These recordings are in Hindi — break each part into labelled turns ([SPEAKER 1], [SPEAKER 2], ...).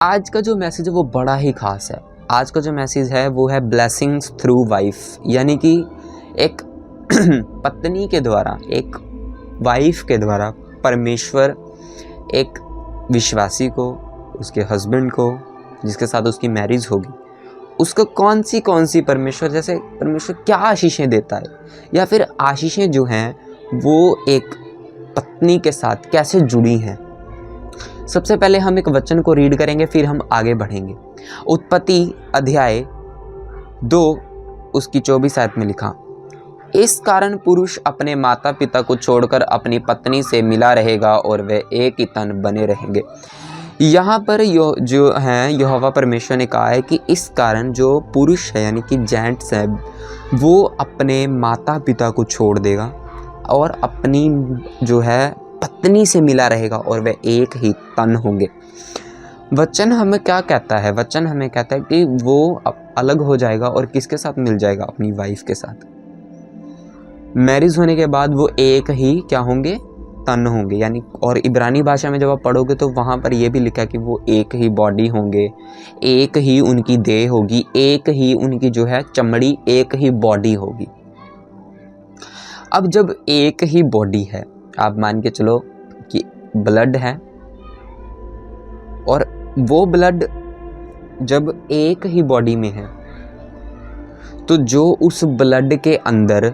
[SPEAKER 1] आज का जो मैसेज है वो बड़ा ही ख़ास है। आज का जो मैसेज है वो है ब्लेसिंग्स थ्रू वाइफ, यानी कि एक पत्नी के द्वारा, एक वाइफ के द्वारा परमेश्वर एक विश्वासी को, उसके हस्बैंड को, जिसके साथ उसकी मैरिज होगी, उसको कौन सी परमेश्वर क्या आशीषें देता है, या फिर आशीषें जो हैं वो एक पत्नी के साथ कैसे जुड़ी हैं। सबसे पहले हम एक वचन को रीड करेंगे, फिर हम आगे बढ़ेंगे। उत्पत्ति अध्याय 2 उसकी 24 आयत में लिखा, इस कारण पुरुष अपने माता पिता को छोड़कर अपनी पत्नी से मिला रहेगा और वे एक ही तन बने रहेंगे। यहाँ पर जो हैं यहोवा परमेश्वर ने कहा है कि इस कारण जो पुरुष है यानी कि जेंट्स है वो अपने माता पिता को छोड़ देगा और अपनी जो है पत्नी से मिला रहेगा और वे एक ही तन होंगे। वचन हमें क्या कहता है? वचन हमें कहता है कि वो अलग हो जाएगा और किसके साथ मिल जाएगा? अपनी वाइफ के साथ। मैरिज होने के बाद वो एक ही क्या होंगे? तन होंगे। यानी और इब्रानी भाषा में जब आप पढ़ोगे तो वहाँ पर ये भी लिखा है कि वो एक ही बॉडी होंगे, एक ही उनकी देह होगी, एक ही उनकी जो है चमड़ी, एक ही बॉडी होगी। अब जब एक ही बॉडी है, आप मान के चलो कि ब्लड है, और वो ब्लड जब एक ही बॉडी में है तो जो उस ब्लड के अंदर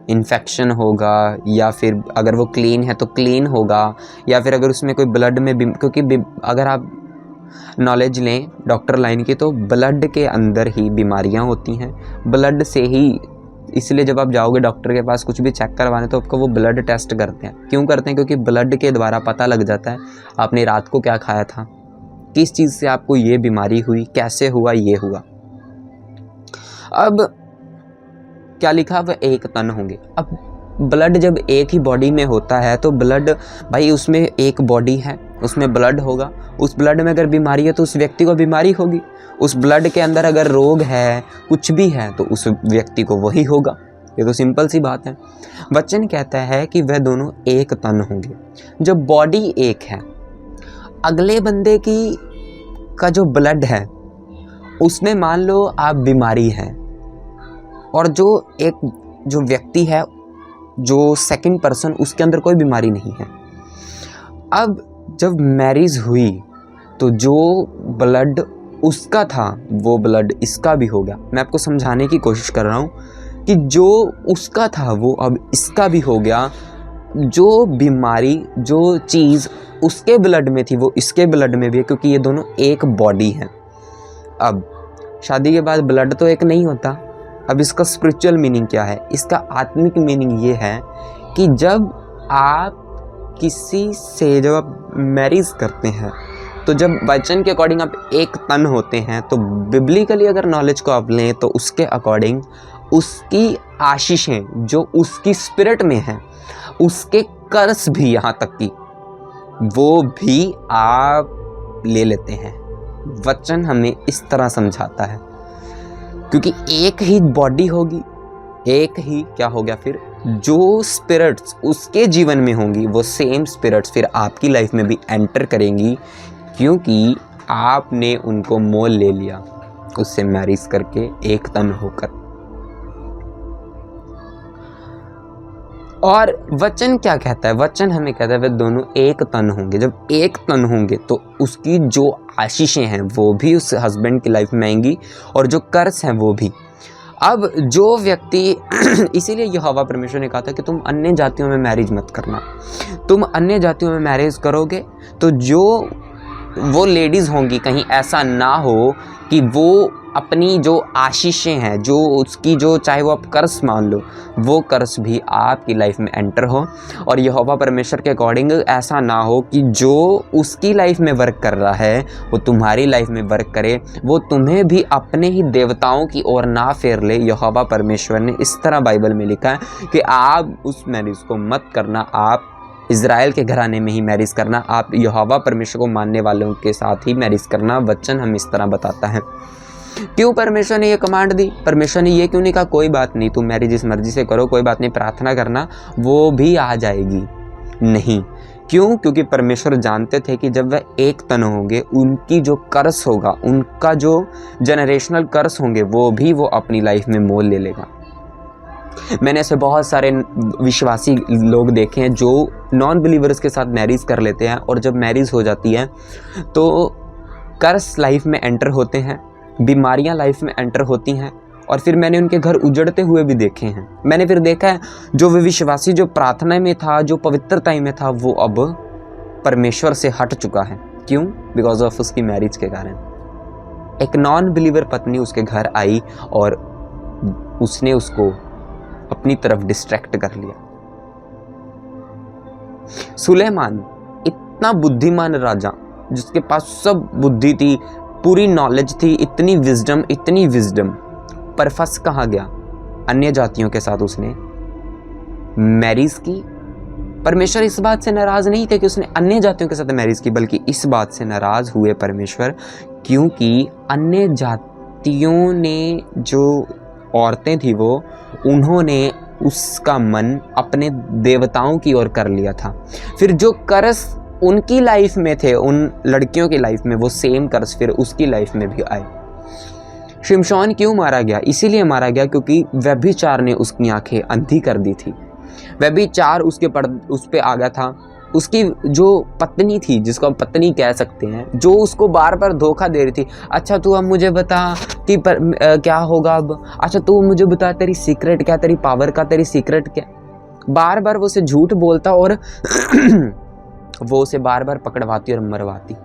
[SPEAKER 1] इन्फेक्शन होगा, या फिर अगर वो क्लीन है तो क्लीन होगा, या फिर अगर उसमें कोई ब्लड में क्योंकि अगर आप नॉलेज लें डॉक्टर लाइन की तो ब्लड के अंदर ही बीमारियां होती हैं, ब्लड से ही। इसलिए जब आप जाओगे डॉक्टर के पास कुछ भी चेक करवाने तो आपको वो ब्लड टेस्ट करते हैं। क्यों करते हैं? क्योंकि ब्लड के द्वारा पता लग जाता है आपने रात को क्या खाया था, किस चीज़ से आपको ये बीमारी हुई, कैसे हुआ, ये हुआ। अब क्या लिखा? वह एक तन होंगे। अब ब्लड जब एक ही बॉडी में होता है तो ब्लड भाई उसमें एक बॉडी है, उसमें ब्लड होगा, उस ब्लड में अगर बीमारी है तो उस व्यक्ति को बीमारी होगी, उस ब्लड के अंदर अगर रोग है, कुछ भी है तो उस व्यक्ति को वही होगा। ये तो सिंपल सी बात है। वचन कहता है कि वह दोनों एक तन होंगे। जब बॉडी एक है, अगले बंदे की का जो ब्लड है उसमें मान लो आप बीमारी है, और जो व्यक्ति है, जो सेकंड पर्सन, उसके अंदर कोई बीमारी नहीं है। अब जब मैरिज हुई तो जो ब्लड उसका था वो ब्लड इसका भी हो गया। मैं आपको समझाने की कोशिश कर रहा हूँ कि जो उसका था वो अब इसका भी हो गया। जो बीमारी, जो चीज़ उसके ब्लड में थी वो इसके ब्लड में भी है, क्योंकि ये दोनों एक बॉडी है। अब शादी के बाद ब्लड तो एक नहीं होता। अब इसका स्पिरिचुअल मीनिंग क्या है? इसका आत्मिक मीनिंग ये है कि जब आप जब आप मैरिज करते हैं तो जब वचन के अकॉर्डिंग आप एक तन होते हैं, तो बिब्लिकली अगर नॉलेज को आप लें तो उसके अकॉर्डिंग उसकी आशीषें जो उसकी स्पिरिट में हैं, उसके कर्स भी, यहाँ तक कि वो भी आप ले लेते हैं। वचन हमें इस तरह समझाता है, क्योंकि एक ही बॉडी होगी, एक ही क्या हो गया, फिर जो स्पिरिट्स उसके जीवन में होंगी वो सेम स्पिरिट्स फिर आपकी लाइफ में भी एंटर करेंगी, क्योंकि आपने उनको मोल ले लिया उससे मैरिज करके एक तन होकर। और वचन क्या कहता है? वचन हमें कहता है वे दोनों एक तन होंगे। जब एक तन होंगे तो उसकी जो आशीषें हैं वो भी उस हस्बैंड की लाइफ में आएंगी और जो कर्स हैं वो भी। अब जो व्यक्ति इसीलिए यहोवा परमेश्वर ने कहा था कि तुम अन्य जातियों में मैरिज मत करना। तुम अन्य जातियों में मैरिज करोगे तो जो वो लेडीज़ होंगी, कहीं ऐसा ना हो कि वो अपनी जो आशीषें हैं, जो उसकी जो चाहे वो आप कर्स मान लो, वो कर्स भी आपकी लाइफ में एंटर हो। और यहोवा परमेश्वर के अकॉर्डिंग ऐसा ना हो कि जो उसकी लाइफ में वर्क कर रहा है वो तुम्हारी लाइफ में वर्क करे, वो तुम्हें भी अपने ही देवताओं की ओर ना फेर ले। यहोवा परमेश्वर ने इस तरह बाइबल में लिखा है कि आप उस मैरिज को मत करना, आप इज़राइल के घराने में ही मैरिज करना, आप यहोवा परमेश्वर को मानने वालों के साथ ही मैरिज करना। वचन हम इस तरह बताता है। क्यों परमेश्वर ने ये कमांड दी? परमेश्वर ने ये क्यों नहीं कहा कोई बात नहीं तुम मैरिज इस मर्जी से करो, कोई बात नहीं प्रार्थना करना वो भी आ जाएगी? नहीं, क्यों? क्योंकि परमेश्वर जानते थे कि जब वह एक तन होंगे, उनकी जो कर्स होगा, उनका जो जनरेशनल कर्स होंगे, वो भी वो अपनी लाइफ में मोल ले लेगा। मैंने ऐसे बहुत सारे विश्वासी लोग देखे हैं जो नॉन बिलीवर्स के साथ मैरिज कर लेते हैं, और जब मैरिज हो जाती है तो कर्स लाइफ में एंटर होते हैं, बीमारियां लाइफ में एंटर होती हैं, और फिर मैंने उनके घर उजड़ते हुए भी देखे हैं। मैंने फिर देखा है जो विश्वासी जो प्रार्थना में था, जो पवित्रता में था, वो अब परमेश्वर से हट चुका है। क्यों? बिकॉज ऑफ उसकी मैरिज के कारण। एक नॉन बिलीवर पत्नी उसके घर आई और उसने उसको अपनी तरफ डिस्ट्रैक्ट कर लिया। सुलेमान इतना बुद्धिमान राजा, जिसके पास सब बुद्धि थी, पूरी नॉलेज थी, इतनी विजडम, पर फंस कहाँ गया? अन्य जातियों के साथ उसने मैरिज की। परमेश्वर इस बात से नाराज नहीं थे कि उसने अन्य जातियों के साथ मैरिज की, बल्कि इस बात से नाराज हुए परमेश्वर क्योंकि अन्य जातियों ने, जो औरतें थी, वो उन्होंने उसका मन अपने देवताओं की ओर कर लिया था। फिर जो कर्स उनकी लाइफ में थे, उन लड़कियों की लाइफ में, वो सेम कर्स फिर उसकी लाइफ में भी आए। शिमशोन क्यों मारा गया? इसीलिए मारा गया क्योंकि व्यभिचार ने उसकी आंखें अंधी कर दी थी। व्यभिचार उस पे आ गया था। उसकी जो पत्नी थी, जिसको हम पत्नी कह सकते हैं, जो उसको बार बार धोखा दे रही थी। अच्छा तू अब मुझे बता कि क्या होगा अब? अच्छा तू मुझे बता, तेरी सीक्रेट क्या, तेरी पावर का तेरी सीक्रेट क्या? बार बार वो उसे झूठ बोलता और वो उसे बार बार पकड़वाती और मरवाती।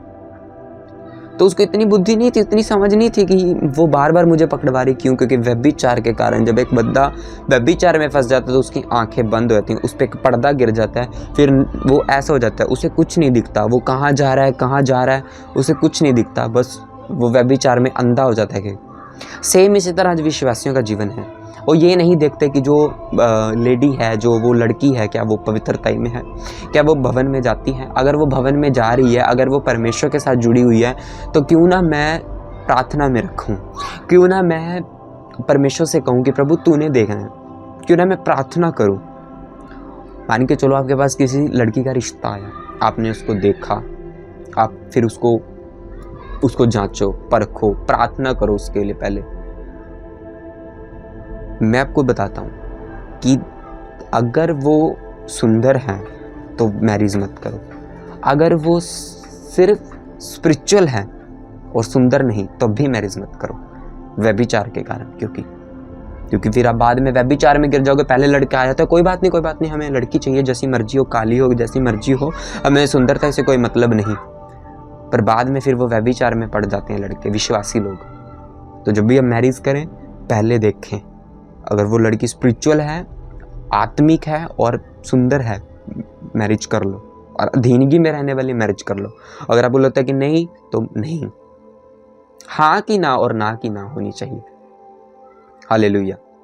[SPEAKER 1] तो उसको इतनी बुद्धि नहीं थी, इतनी समझ नहीं थी कि वो बार बार मुझे पकड़वा रही। क्यों? क्योंकि व्यभिचार के कारण जब एक बंदा व्यभिचार में फंस जाता है तो उसकी आंखें बंद हो जाती हैं, उस पर एक पर्दा गिर जाता है, फिर वो ऐसा हो जाता है, उसे कुछ नहीं दिखता, वो कहाँ जा रहा है उसे कुछ नहीं दिखता, बस वो व्यभिचार में अंधा हो जाता है। सेम इसी तरह आज विश्वासियों का जीवन है। वो ये नहीं देखते कि जो लेडी है, जो वो लड़की है, क्या वो पवित्रता में है, क्या वो भवन में जाती है। अगर वो भवन में जा रही है, अगर वो परमेश्वर के साथ जुड़ी हुई है, तो क्यों ना मैं प्रार्थना में रखूं, क्यों ना मैं परमेश्वर से कहूं कि प्रभु तूने देखना है, क्यों ना मैं प्रार्थना करूं। मान के चलो आपके पास किसी लड़की का रिश्ता आया, आपने उसको देखा, आप फिर उसको जांचो, परखो, प्रार्थना करो उसके लिए। पहले मैं आपको बताता हूँ कि अगर वो सुंदर है तो मैरिज मत करो। अगर वो सिर्फ स्पिरिचुअल है और सुंदर नहीं तो भी मैरिज मत करो, व्यभिचार के कारण। क्योंकि फिर आप बाद में व्यभिचार में गिर जाओगे। पहले लड़का आया था, कोई बात नहीं, हमें लड़की चाहिए जैसी मर्जी हो, काली हो, जैसी मर्जी हो, हमें सुंदरता से कोई मतलब नहीं। पर बाद में फिर वो व्यभिचार में पड़ जाते हैं लड़के, विश्वासी लोग। तो जब भी हम मैरिज करें, पहले देखें, अगर वो लड़की स्पिरिचुअल है, आत्मिक है और सुंदर है, मैरिज कर लो, और अधीनगी में रहने वाली मैरिज कर लो। अगर आप बोलते हैं कि नहीं, तो नहीं, हाँ की ना और ना की ना होनी चाहिए। हालेलुया।